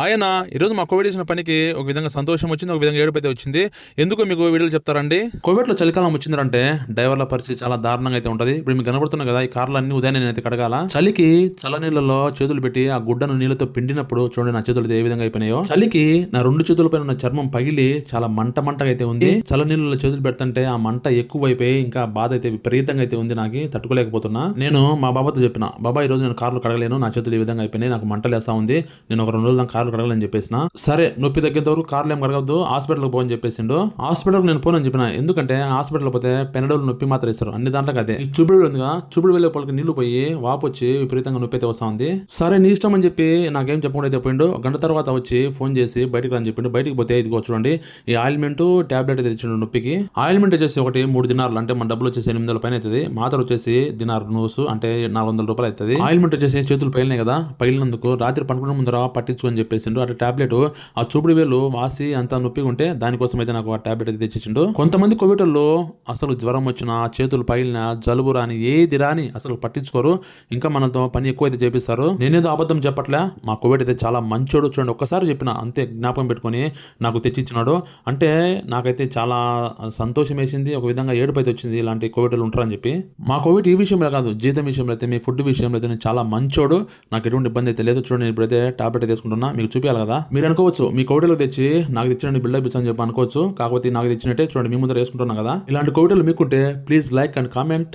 ఆయన ఈరోజు మా కోవిడ్ చేసిన పనికి ఒక విధంగా సంతోషం వచ్చింది, ఒక విధంగా ఏడుపు అయితే వచ్చింది. ఎందుకో మీకు వీడియోలు చెప్తారండి. కోవిడ్లో చలికాలం వచ్చిందంటే డ్రైవర్ల పరిస్థితి చాలా దారుణంగా అయితే ఉంటది. ఇప్పుడు మీకు కనబడుతున్నాయి కదా, ఈ కార్లు అన్ని ఉదయం నేనైతే కడగాల. చలికి చల్లనీళ్ళలో చేతులు పెట్టి ఆ గుడ్డను నీళ్ళతో పిండినప్పుడు చూడండి నా చేతులు ఏ విధంగా అయిపోయినాయో. చలికి నా రెండు చేతుల పైన ఉన్న చర్మం పగిలి చాలా మంటగా అయితే ఉంది. చల్లనీళ్ళలో చేతులు పెడుతుంటే ఆ మంట ఎక్కువ అయిపోయి ఇంకా బాధ అయితే విపరీతంగా అయితే ఉంది. నాకు తట్టుకోలేకపోతున్నా. నేను మా బాబాతో చెప్పిన, బాబా ఈ రోజు నేను కార్లు కడగలేను, నా చేతులు ఈ విధంగా అయిపోయినాయి, నాకు మంటలేస్తా ఉంది, నేను ఒక 2 రోజులు కార్లు కడగలని చెప్పేసిన. సరే నొప్పి తగ్గేంత వరకు కార్లు ఏం కడగద్దు, హాస్పిటల్కి పోని చెప్పేసిండు. హాస్పిటల్కి నేను పోనని చెప్పిన, ఎందుకంటే హాస్పిటల్ పోతే పెనడోలు నొప్పి మాత్రం ఇస్తారు అన్ని దాంట్లో. అదే చూపుడు ఉందిగా, చూపుడు వెళ్ళే వాళ్ళకి నీళ్లు పోయి వాపు వచ్చి విపరీతంగా నొప్పి అయితే వస్తా ఉంది. సరే నీ ఇష్టం అని చెప్పి నాకేం చెప్పకుండా అయితే పోయిండు. గంట తర్వాత వచ్చి ఫోన్ చేసి బయటకు రాని చెప్పిండు. బయటకు పోతే ఇదిగో చూడండి ఈ ఆయిల్మెంట్ టాబ్లెట్ అయితే ఇచ్చిండు నొప్పికి. ఆయిల్మెంట్ వచ్చేసి ఒకటి 3 దినార్లు, అంటే మన డబ్బులు వచ్చేసి 800 పైన అవుతుంది. మాత్ర వచ్చేసి దినార్ నూసు అంటే 400 రూపాయలు అవుతుంది. ఆయిల్మెంట్ వచ్చేసి చేతులు పైలనే కదా, పగిలినందుకు రాత్రి పనుకునే ముందర పట్టించు అని చెప్పేసిండు. అటు టాబ్లెట్ ఆ చూపుడు వేలు వాసి అంత నొప్పిగా ఉంటే దానికోసం అయితే నాకు ఆ టాబ్లెట్ అయితే తెచ్చిచ్చిండు. కొంతమంది కోవిడ్లో అసలు జ్వరం వచ్చినా, చేతులు పగిలిన, జలుబు రాని, ఏది రాని అసలు పట్టించుకోరు. ఇంకా మనతో పని ఎక్కువ అయితే చేపిస్తారు. నేనేదో అబద్ధం చెప్పట్లే, మా కోవిడ్ అయితే చాలా మంచోడు. చూడండి ఒక్కసారి చెప్పిన అంతే, జ్ఞాపకం పెట్టుకొని నాకు తెచ్చిచ్చినాడు. అంటే నాకైతే చాలా సంతోషం వేసింది, ఒక విధంగా ఏడుపు అయితే వచ్చింది. ఇలాంటి కోవిడ్లు ఉంటారని చెప్పి. మా కోవిడ్ ఈ విషయంలో కాదు, జీతం విషయంలో అయితే, మీ ఫుడ్ విషయంలో అయితే నేను చాలా మంచోడు, నాకు ఎటువంటి ఇబ్బంది అయితే లేదు. చూడండి ఇప్పుడైతే టాబ్లెట్ తీసుకుంటున్నా, మీకు చూపించాలి కదా. మీరు అనుకోవచ్చు మీ కోవిడ్లో తెచ్చి నాకు తెచ్చిన బిల్డప్ ఇచ్చని చెప్పి అనుకోవచ్చు. కాకపోతే నాకు తెచ్చినట్టే చూడండి మీ ముందర వేసుకుంటున్నా కదా. ఇలాంటి కోవిడ్లు మీకుంటే ప్లీజ్ లైక్ అండ్ కామెంట్.